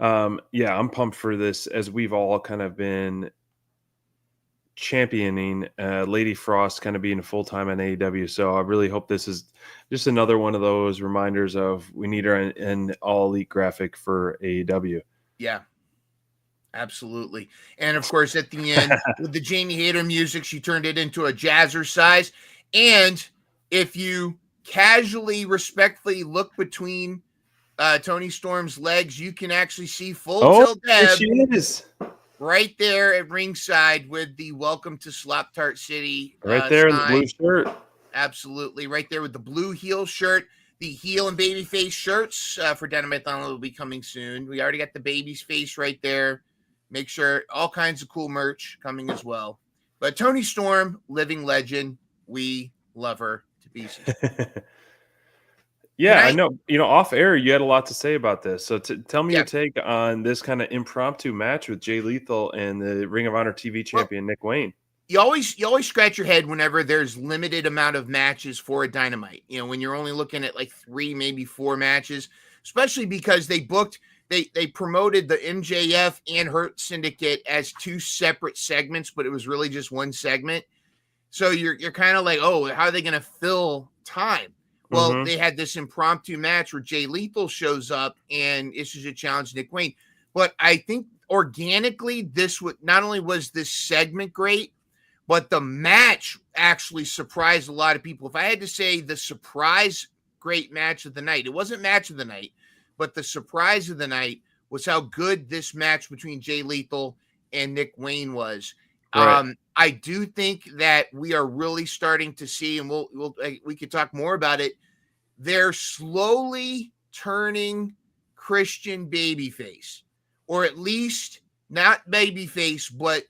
Yeah, I'm pumped for this, as we've all kind of been championing Lady Frost kind of being full-time on AEW. So I really hope this is just another one of those reminders of we need her in all elite graphic for AEW. Yeah, absolutely. And of course, at the end with the Jamie Hayter music, she turned it into a jazzercise. And if you casually, respectfully look between Toni Storm's legs, you can actually see Full Tilt Deb. She is. Right there at ringside with the Welcome to Slop Tart City. Right there in the sign. blue shirt. Absolutely. Right there with the blue heel shirt. The heel and babyface shirts for Dynamite Download will be coming soon. We already got the baby's face right there. Make sure all kinds of cool merch coming as well. But Toni Storm, living legend. We love her to pieces. Yeah, I know. Off air, you had a lot to say about this. So tell me your take on this kind of impromptu match with Jay Lethal and the Ring of Honor TV champion Nick Wayne. You always scratch your head whenever there's limited amount of matches for a Dynamite. When you're only looking at like 3, maybe 4 matches, especially because they promoted the MJF and Hurt Syndicate as 2 separate segments, but it was really just one segment. So you're kind of like, oh, how are they going to fill time? Well, they had this impromptu match where Jay Lethal shows up and issues a challenge to Nick Wayne. But I think organically, not only was this segment great, but the match actually surprised a lot of people. If I had to say the surprise great match of the night, it wasn't match of the night, but the surprise of the night was how good this match between Jay Lethal and Nick Wayne was. Right. I do think that we are really starting to see, and we could talk more about it. They're slowly turning Christian babyface, or at least not babyface, but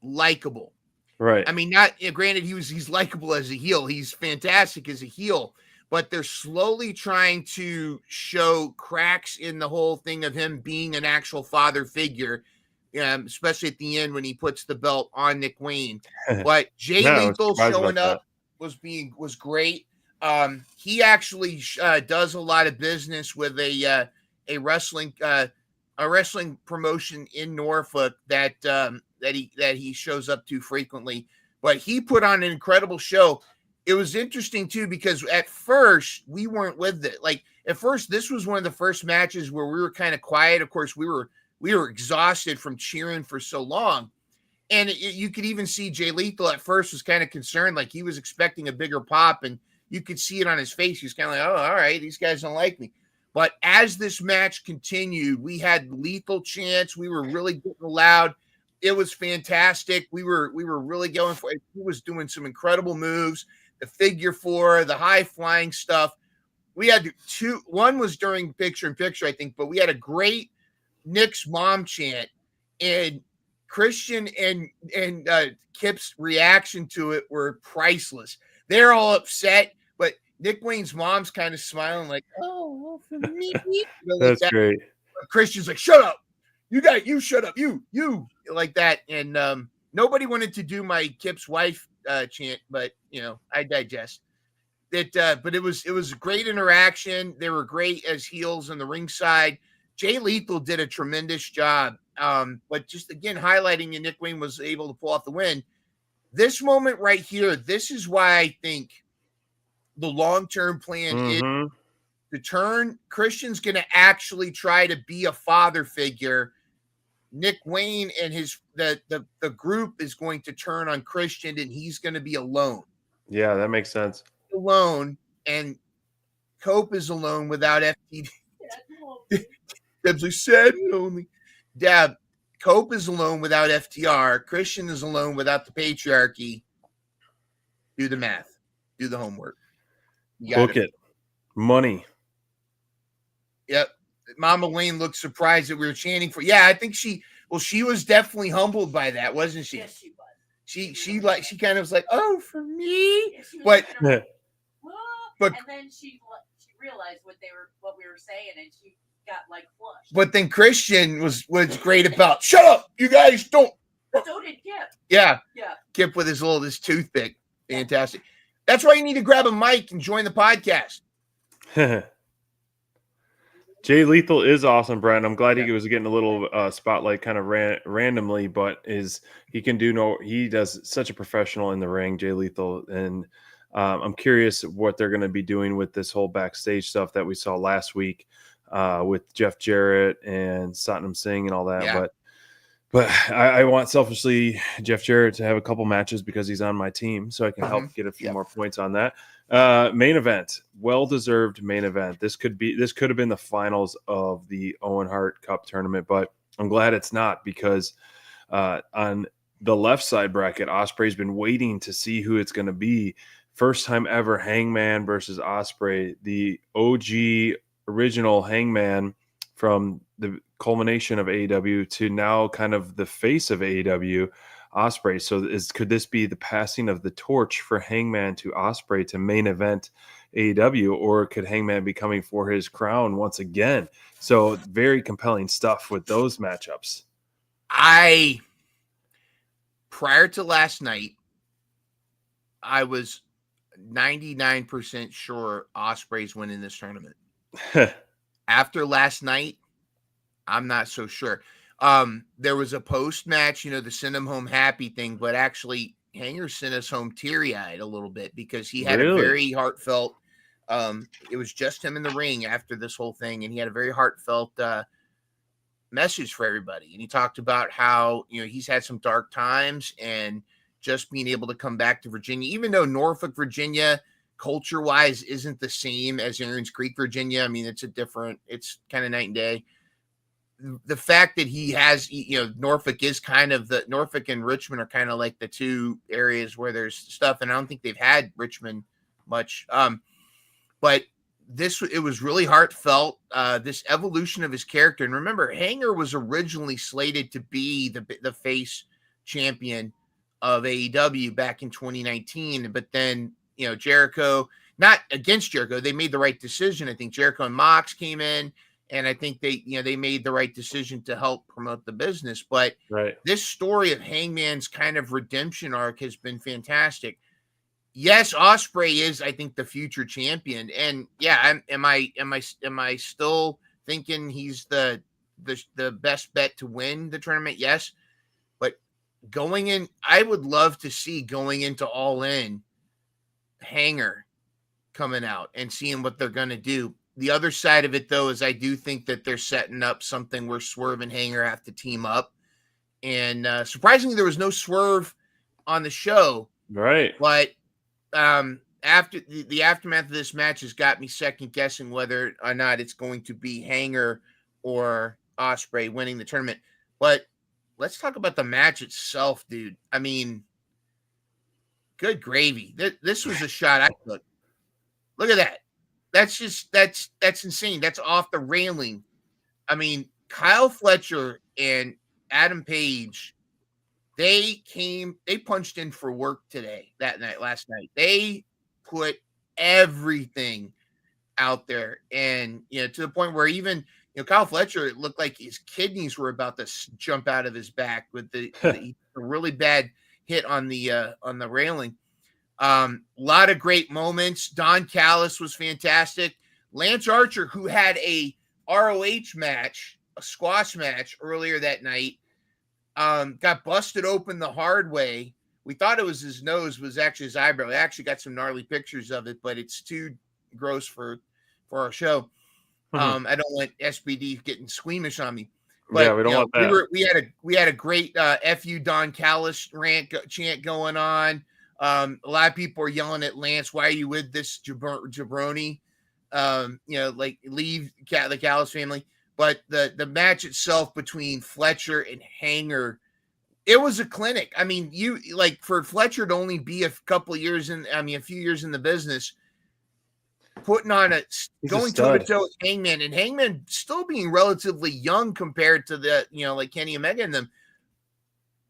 likable. Right. I mean, granted, he's likable as a heel. He's fantastic as a heel, but they're slowly trying to show cracks in the whole thing of him being an actual father figure. Especially at the end when he puts the belt on Nick Wayne. But Jay Lethal showing up was great. He actually does a lot of business with a wrestling promotion in Norfolk that he shows up to frequently. But he put on an incredible show. It was interesting too, because at first we weren't with it. Like at first, this was one of the first matches where we were kind of quiet. Of course, we were exhausted from cheering for so long. And you could even see Jay Lethal at first was kind of concerned, like he was expecting a bigger pop, and you could see it on his face. He was kind of like, oh, all right, these guys don't like me. But as this match continued, we had Lethal chants. We were really getting loud. It was fantastic. We were really going for it. He was doing some incredible moves, the figure 4, the high flying stuff. We had 2. One was during picture-in-picture, I think, but we had a great Nick's mom chant, and Christian and Kip's reaction to it were priceless. They're all upset, but Nick Wayne's mom's kind of smiling like, "Oh, for me." That's great. Christian's like, "Shut up, you shut up, you like that." And nobody wanted to do my Kip's wife chant, but I digest. But it was a great interaction. They were great as heels on the ringside. Jay Lethal did a tremendous job. But just again highlighting, and Nick Wayne was able to pull off the win. This moment right here, this is why I think the long-term plan is to turn. Christian's going to actually try to be a father figure. Nick Wayne and the group is going to turn on Christian, and he's going to be alone. Yeah, that makes sense. Alone, and Cope is alone without FTD. Deb's like, sad and lonely. Deb, Cope is alone without FTR. Christian is alone without the patriarchy. Do the math. Do the homework. Book it. Money. Yep. Mama Wayne looked surprised that we were chanting for. Yeah, I think she was definitely humbled by that, wasn't she? Yes, she was. She kind of was like, "Oh, for me," Yeah, but and then she realized what we were saying, and she got like flushed. But then Christian was great about, "Shut up, you guys don't." So did Kip. Yeah. Yeah. Kip with his toothpick. Fantastic. That's why you need to grab a mic and join the podcast. Jay Lethal is awesome, Brent. I'm glad he was getting a little spotlight kind of randomly, but he does such a professional in the ring, Jay Lethal. And I'm curious what they're going to be doing with this whole backstage stuff that we saw last week with Jeff Jarrett and Satnam Singh and all that. Yeah. But I want selfishly Jeff Jarrett to have a couple matches because he's on my team, so I can help get a few more points on that. Main event, well-deserved main event. This could have been the finals of the Owen Hart Cup tournament, but I'm glad it's not, because on the left side bracket, Ospreay's been waiting to see who it's going to be. First time ever, Hangman versus Ospreay, the OG original Hangman from the culmination of AEW to now kind of the face of AEW, Ospreay. So could this be the passing of the torch for Hangman to Ospreay to main event AEW, or could Hangman be coming for his crown once again? So very compelling stuff with those matchups. Prior to last night, I was 99% sure Ospreay's winning this tournament. After last night, I'm not so sure. There was a post-match, the send him home happy thing, but actually Hanger sent us home teary-eyed a little bit because he had a very heartfelt, it was just him in the ring after this whole thing, and he had a very heartfelt message for everybody. And he talked about how, he's had some dark times, and just being able to come back to Virginia, even though Norfolk, Virginia, culture-wise isn't the same as Aaron's Creek, Virginia. I mean, it's kind of night and day. The fact that he has, Norfolk is kind of Norfolk and Richmond are kind of like the two areas where there's stuff, and I don't think they've had Richmond much. But it was really heartfelt, this evolution of his character. And remember, Hanger was originally slated to be the face champion of AEW back in 2019, but then, Jericho, not against Jericho, they made the right decision. I think Jericho and Mox came in, and I think they made the right decision to help promote the business. But this story of Hangman's kind of redemption arc has been fantastic. Yes, Ospreay is, I think, the future champion. And yeah, am I still thinking he's the best bet to win the tournament? Yes. But going in, I would love to see going into All In, Hanger coming out and seeing what they're going to do. The other side of it, though, is I do think that they're setting up something where Swerve and Hanger have to team up. And surprisingly, there was no Swerve on the show. Right. But after the aftermath of this match has got me second guessing whether or not it's going to be Hanger or Ospreay winning the tournament. But let's talk about the match itself, dude. I mean, good gravy. This was a shot I took. Look at that. That's insane. That's off the railing. I mean, Kyle Fletcher and Adam Page, they punched in for work last night. They put everything out there, and to the point where even Kyle Fletcher, it looked like his kidneys were about to jump out of his back with the really bad hit on the railing. A lot of great moments. Don Callis was fantastic. Lance Archer, who had a ROH match, a squash match earlier that night, got busted open the hard way. We thought it was his nose, was actually his eyebrow. I actually got some gnarly pictures of it, but it's too gross for our show. I don't want SBD getting squeamish on me. But, yeah, we don't want that. We had a great "Fu Don Callis" chant going on. A lot of people are yelling at Lance, "Why are you with this jabroni?" Like leave the Callis family. But the match itself between Fletcher and Hanger, it was a clinic. I mean, for Fletcher to only be a few years in the business, putting on going toe to toe with Hangman, and Hangman still being relatively young compared to like Kenny Omega and them.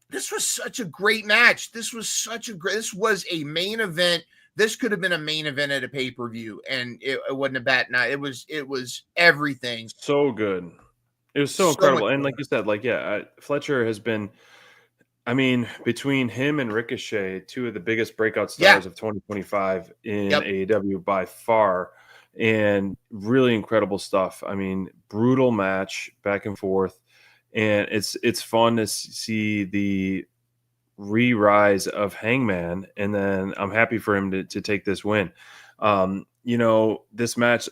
This was such a great match. This was a main event. This could have been a main event at a pay-per-view, and it wasn't a bad night. It was everything. So good. It was so incredible. And like you said, Fletcher has been, between him and Ricochet, two of the biggest breakout stars of 2025 in AEW by far, and really incredible stuff. Brutal match back and forth, and it's fun to see the re-rise of Hangman, and then I'm happy for him to take this win. This match,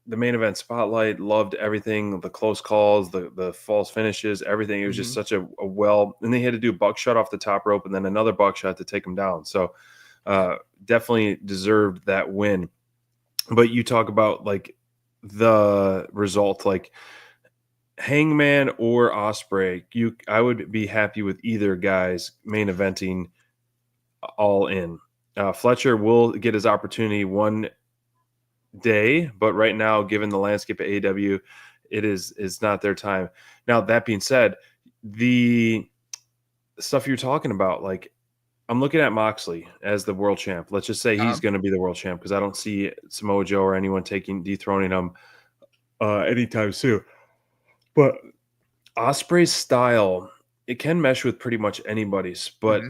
the main event spotlight, loved everything, the close calls, the false finishes, everything. It was just such a and they had to do buckshot off the top rope and then another buckshot to take him down. So definitely deserved that win. But you talk about the result, Hangman or Ospreay, I would be happy with either guys main eventing All In. Fletcher will get his opportunity one day, but right now, given the landscape of AEW, it's not their time. Now, that being said, the stuff you're talking about, I'm looking at Moxley as the world champ. Let's just say he's going to be the world champ, because I don't see Samoa Joe or anyone dethroning him anytime soon. But Ospreay's style, it can mesh with pretty much anybody's, but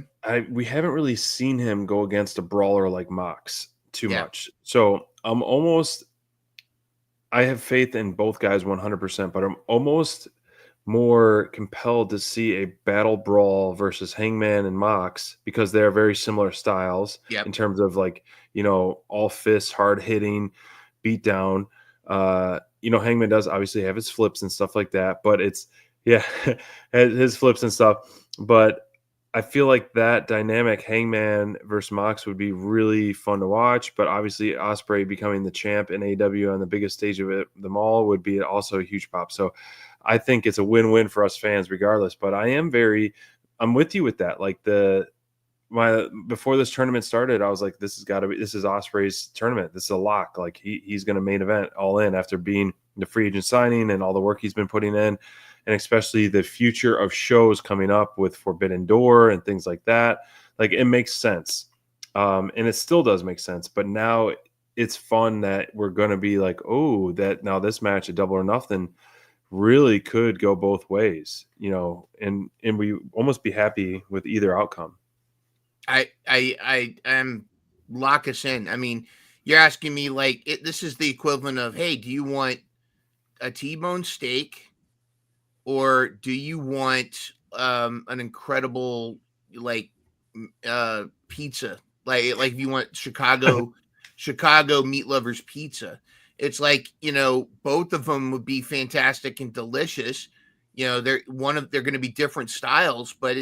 we haven't really seen him go against a brawler like Mox too much. So I have faith in both guys 100%, but I'm almost more compelled to see a battle brawl versus Hangman and Mox, because they're very similar styles in terms of all fists, hard hitting, beat down. Hangman does obviously have his flips and stuff like that, but his flips and stuff. But I feel like that dynamic, Hangman versus Mox, would be really fun to watch. But obviously, Ospreay becoming the champ in AEW on the biggest stage of them all would be also a huge pop. So I think it's a win-win for us fans regardless. But I'm with you with that. Before this tournament started, I was like, this is Ospreay's tournament. This is a lock. He's going to main event All In after being the free agent signing and all the work he's been putting in, and especially the future of shows coming up with Forbidden Door and things like that. It makes sense. And it still does make sense, but now it's fun that we're going to be that now this match at Double or Nothing really could go both ways, and we almost be happy with either outcome. I am lock us in. You're asking me this is the equivalent of, hey, do you want a T-bone steak, or do you want an incredible pizza, if you want Chicago meat lovers pizza? It's both of them would be fantastic and delicious. They're going to be different styles, but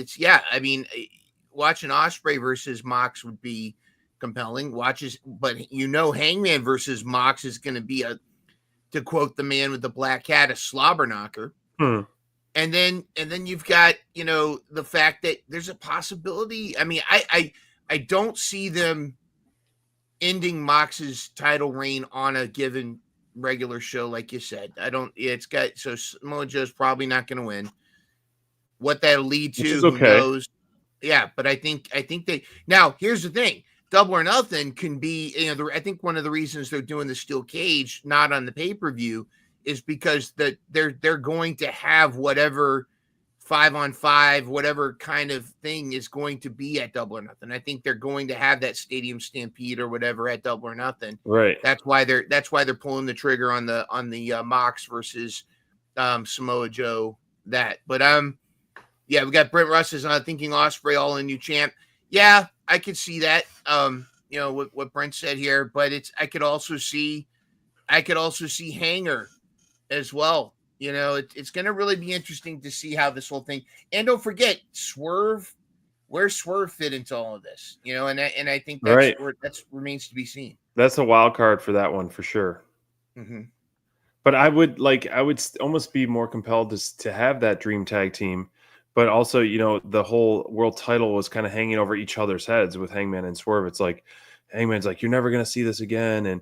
watching Ospreay versus Mox would be compelling. But Hangman versus Mox is going to be to quote the man with the black hat, a slobber knocker. And then you've got the fact that there's a possibility. I don't see them ending Mox's title reign on a given regular show, like you said. So Samoa Joe's probably not going to win. What that'll lead to, who knows? Yeah, but I think they now. Here's the thing: Double or Nothing can be. I think one of the reasons they're doing the steel cage not on the pay-per-view is because they're going to have whatever 5-on-5, whatever kind of thing is going to be at Double or Nothing. I think they're going to have that Stadium Stampede or whatever at Double or Nothing. Right. That's why they're pulling the trigger on the Mox versus Samoa Joe. But yeah, we got Brent Russ is thinking Ospreay all in new champ. Yeah, I could see that. What Brent said here, but I could also see Hanger as well. It's going to really be interesting to see how this whole thing. And don't forget Swerve. Where's Swerve fit into all of this? And I think that remains to be seen. That's a wild card for that one for sure. Mm-hmm. But I would almost be more compelled to have that dream tag team. But also, the whole world title was kind of hanging over each other's heads with Hangman and Swerve. It's like Hangman's like, you're never going to see this again. And,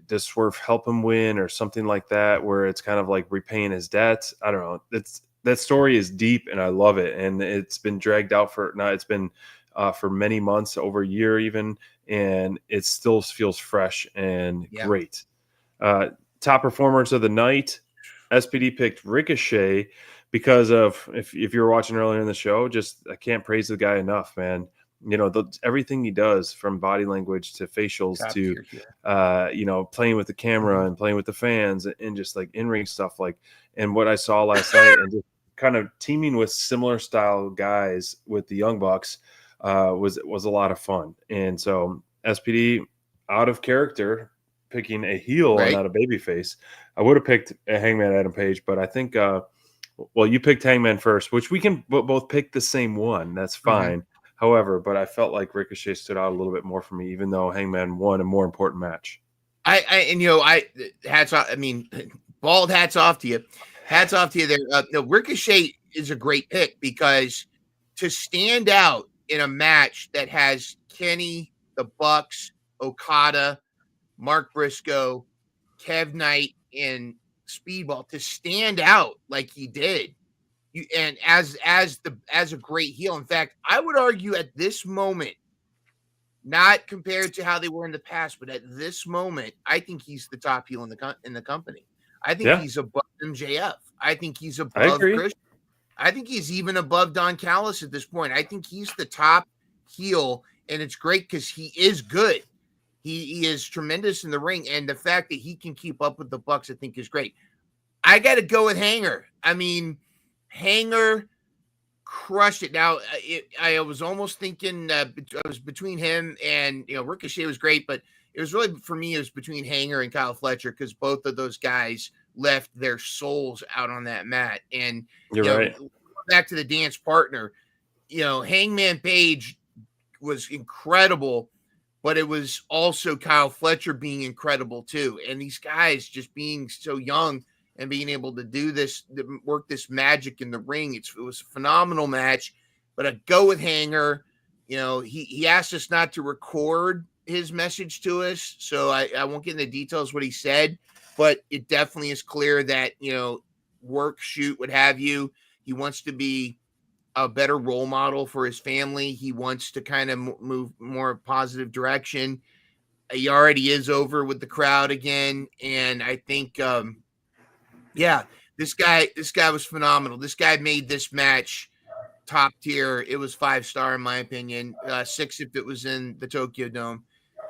does Swerve help him win or something like that, where it's kind of like repaying his debts? I don't know. That story is deep and I love it. And it's been dragged out for many months, over a year even. And it still feels fresh and great. Top performers of the night, SPD picked Ricochet. Because of if you were watching earlier in the show, I can't praise the guy enough, man. Everything he does, from body language to facials to playing with the camera and playing with the fans and just like in-ring stuff, and what I saw last night and just kind of teaming with similar style guys with the Young Bucks was a lot of fun. And so SPD out of character, picking a heel and not a babyface. I would have picked a Hangman Adam Page, but I think you picked Hangman first, which we can both pick the same one. That's fine. Mm-hmm. However, but I felt like Ricochet stood out a little bit more for me, even though Hangman won a more important match. Hats off. I mean, bald hats off to you. Hats off to you there. Ricochet is a great pick because to stand out in a match that has Kenny, the Bucks, Okada, Mark Briscoe, Kev Knight, and Speedball, to stand out like he did, and as a great heel. In fact, I would argue at this moment, not compared to how they were in the past, but at this moment, I think he's the top heel in the company. I think he's above MJF. I think he's above Christian. I think he's even above Don Callis at this point. I think he's the top heel, and it's great because he is good. He is tremendous in the ring, and the fact that he can keep up with the Bucks, I think, is great. I got to go with Hanger. I mean, Hanger crushed it. Now, I was almost thinking I was between him and Ricochet was great, but it was really, for me, it was between Hanger and Kyle Fletcher because both of those guys left their souls out on that mat. And you're right. Back to the dance partner, Hangman Page was incredible. But it was also Kyle Fletcher being incredible too. And these guys just being so young and being able to do this, work this magic in the ring. It was a phenomenal match, but I go with Hanger. He asked us not to record his message to us, so I won't get into details what he said, but it definitely is clear that, work, shoot, what have you. He wants to be a better role model for his family. He wants to kind of move more positive direction. He already is over with the crowd again. And I think, this guy was phenomenal. This guy made this match top tier. It was 5-star in my opinion. 6 if it was in the Tokyo Dome.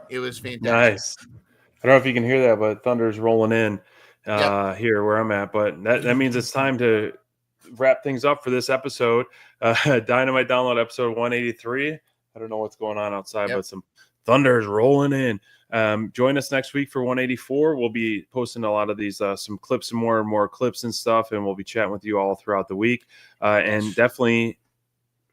It was fantastic. Nice. I don't know if you can hear that, but Thunder's rolling in here where I'm at. But that means it's time to wrap things up for this episode. Dynamite Download episode 183. I don't know what's going on outside, but some thunder is rolling in. Join us next week for 184. We'll be posting a lot of these, some clips and more clips and stuff, and we'll be chatting with you all throughout the week. And definitely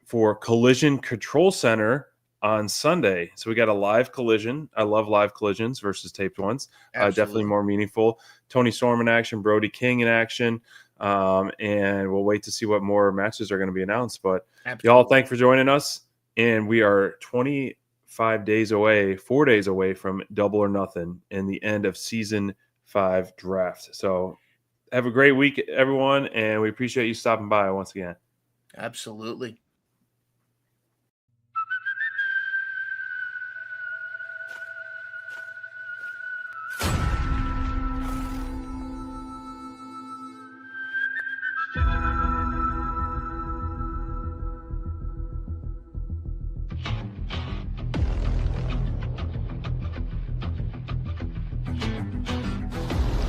for Collision Control Center on Sunday. So we got a live collision. I love live collisions versus taped ones. Definitely more meaningful. Tony Storm in action, Brody King in action. And we'll wait to see what more matches are going to be announced. But y'all, thanks for joining us. And we are 4 days away from Double or Nothing and the end of season 5 draft. So have a great week, everyone, and we appreciate you stopping by once again. Absolutely.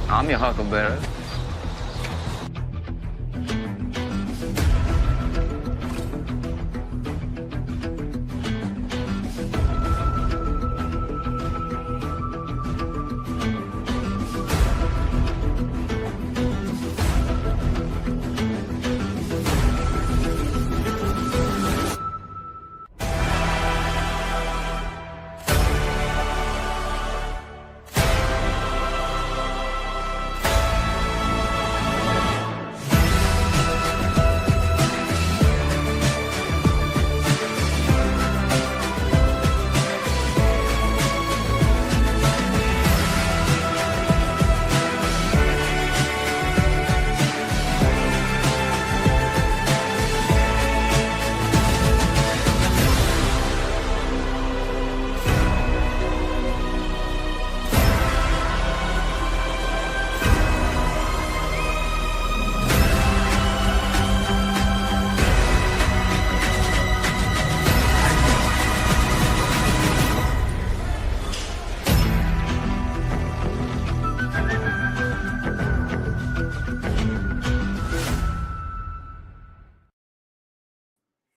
I'm your huckleberry.